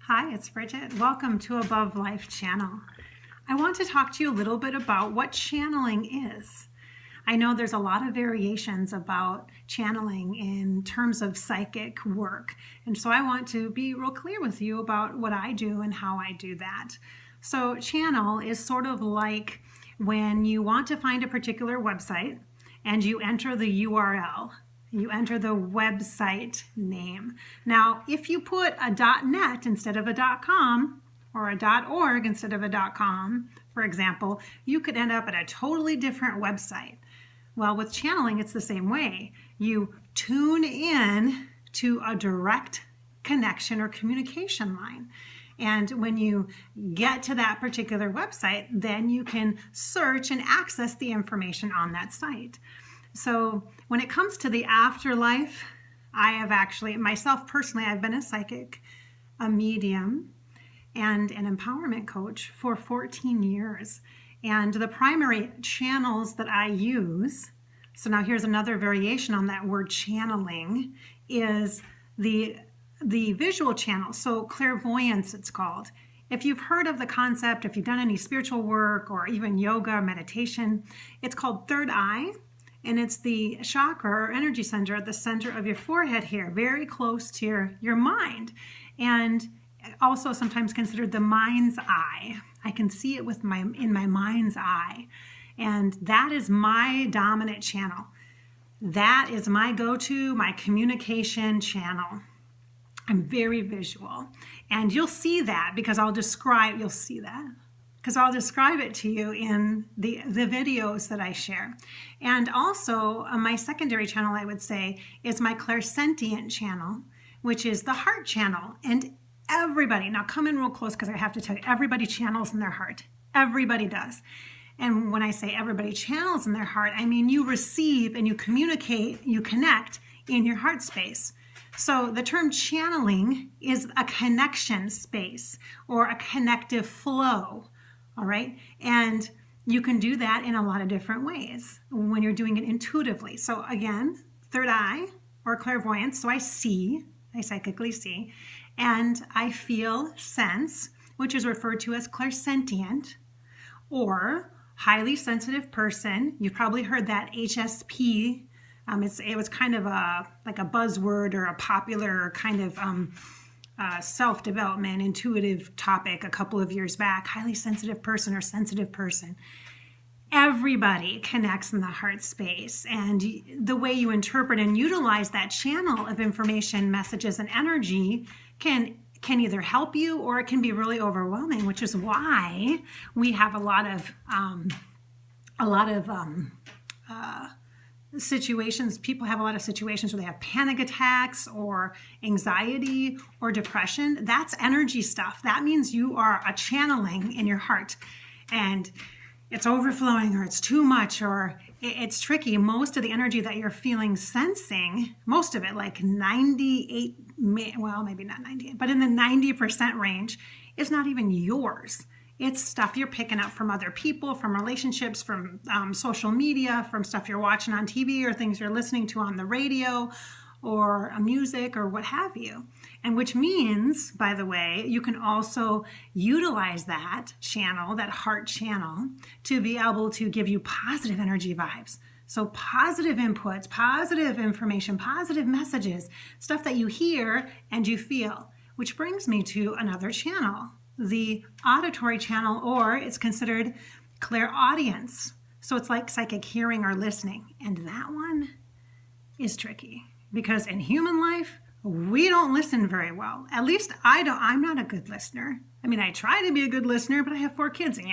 Hi, it's Bridgette. Welcome to Above Life channel. I want to talk to you a little bit about what channeling is. I know there's a lot of variations about channeling in terms of psychic work, and so I want to be real clear with you about what I do and how I do that. So channel is sort of like when you want to find a particular website and you enter the URL. You enter the website name. Now, if you put a .net instead of a .com or a .org instead of a .com, for example, you could end up at a totally different website. Well, with channeling, it's the same way. You tune in to a direct connection or communication line. And when you get to that particular website, then you can search and access the information on that site. So when it comes to the afterlife, I have actually, myself personally, I've been a psychic, a medium, and an empowerment coach for 14 years. And the primary channels that I use, so now here's another variation on that word channeling, is the visual channel. So clairvoyance, it's called. If you've heard of the concept, if you've done any spiritual work or even yoga or meditation, it's called third eye. And it's the chakra or energy center at the center of your forehead here, very close to your mind. And also sometimes considered the mind's eye. I can see it in my mind's eye. And that is my dominant channel. That is my go-to, my communication channel. I'm very visual. And you'll see that because I'll describe it to you in the videos that I share. And also my secondary channel, I would say, is my clairsentient channel, which is the heart channel. And everybody, now come in real close because I have to tell you, everybody channels in their heart. Everybody does. And when I say everybody channels in their heart, I mean you receive and you communicate, you connect in your heart space. So the term channeling is a connection space or a connective flow. All right. And you can do that in a lot of different ways when you're doing it intuitively. So again, third eye or clairvoyance. So I psychically see, and I feel, sense, which is referred to as clairsentient or highly sensitive person. You've probably heard that HSP. It was kind of like a buzzword or a popular kind of self-development, intuitive topic a couple of years back. Highly sensitive person or sensitive person. Everybody connects in the heart space, and the way you interpret and utilize that channel of information, messages, and energy can either help you or it can be really overwhelming, which is why we have a lot of situations. People have a lot of situations where they have panic attacks or anxiety or depression. That's energy stuff. That means you are a channeling in your heart and it's overflowing or it's too much or it's tricky. Most of the energy that you're feeling, sensing, most of it, like 98, well, maybe not 98, but in the 90% range, is not even yours. It's stuff you're picking up from other people, from relationships, from social media, from stuff you're watching on TV or things you're listening to on the radio or music or what have you. And which means, by the way, you can also utilize that channel, that heart channel, to be able to give you positive energy vibes. So positive inputs, positive information, positive messages, stuff that you hear and you feel, which brings me to another channel. The auditory channel, or it's considered clairaudience. So it's like psychic hearing or listening. And that one is tricky because in human life, we don't listen very well. At least I don't. I'm not a good listener. I mean, I try to be a good listener, but I have 4 kids and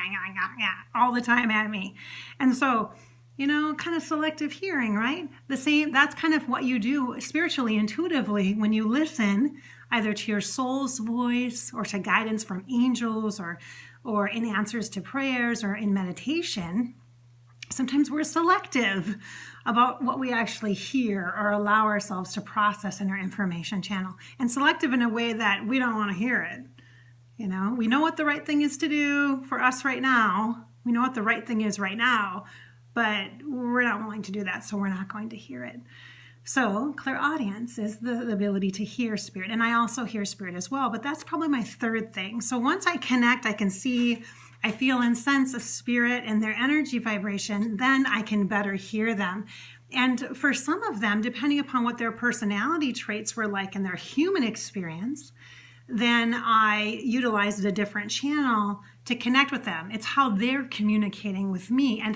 all the time at me. And so, kind of selective hearing, right? That's kind of what you do spiritually, intuitively, when you listen either to your soul's voice or to guidance from angels or in answers to prayers or in meditation. Sometimes we're selective about what we actually hear or allow ourselves to process in our information channel, and selective in a way that we don't want to hear it. We know what the right thing is to do for us right now. We know what the right thing is right now, but we're not willing to do that, so we're not going to hear it. So clairaudience is the ability to hear spirit. And I also hear spirit as well, but that's probably my third thing. So once I connect, I can see, I feel and sense a spirit and their energy vibration, then I can better hear them. And for some of them, depending upon what their personality traits were like in their human experience, then I utilized a different channel to connect with them. It's how they're communicating with me and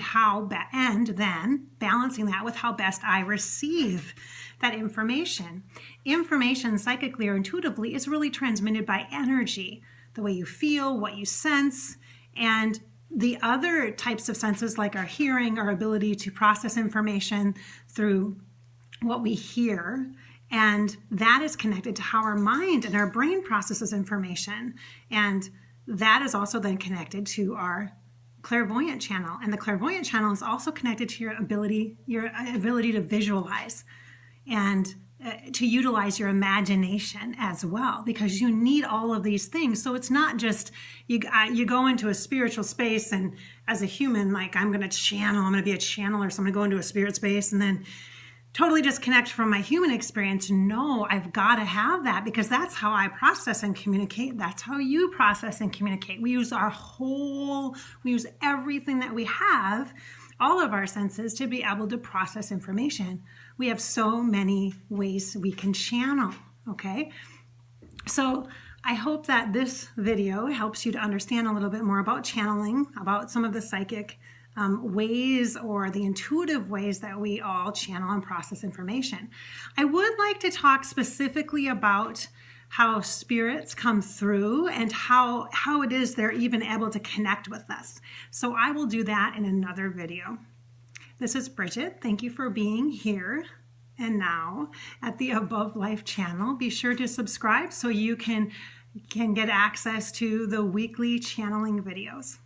and then balancing that with how best I receive that information. Information psychically or intuitively is really transmitted by energy, the way you feel, what you sense, and the other types of senses like our hearing, our ability to process information through what we hear. And that is connected to how our mind and our brain processes information. And that is also then connected to our clairvoyant channel. And the clairvoyant channel is also connected to your ability to visualize and to utilize your imagination as well, because you need all of these things. So it's not just you go into a spiritual space and as a human, like I'm going to be a channeler, so I'm going to go into a spirit space and then totally disconnect from my human experience. No, I've got to have that because that's how I process and communicate. That's how you process and communicate. We use everything that we have, all of our senses, to be able to process information. We have so many ways we can channel, okay? So I hope that this video helps you to understand a little bit more about channeling, about some of the psychic ways or the intuitive ways that we all channel and process information. I would like to talk specifically about how spirits come through and how it is they're even able to connect with us. So I will do that in another video. This is Bridgette. Thank you for being here and now at the Above Life channel. Be sure to subscribe so you can get access to the weekly channeling videos.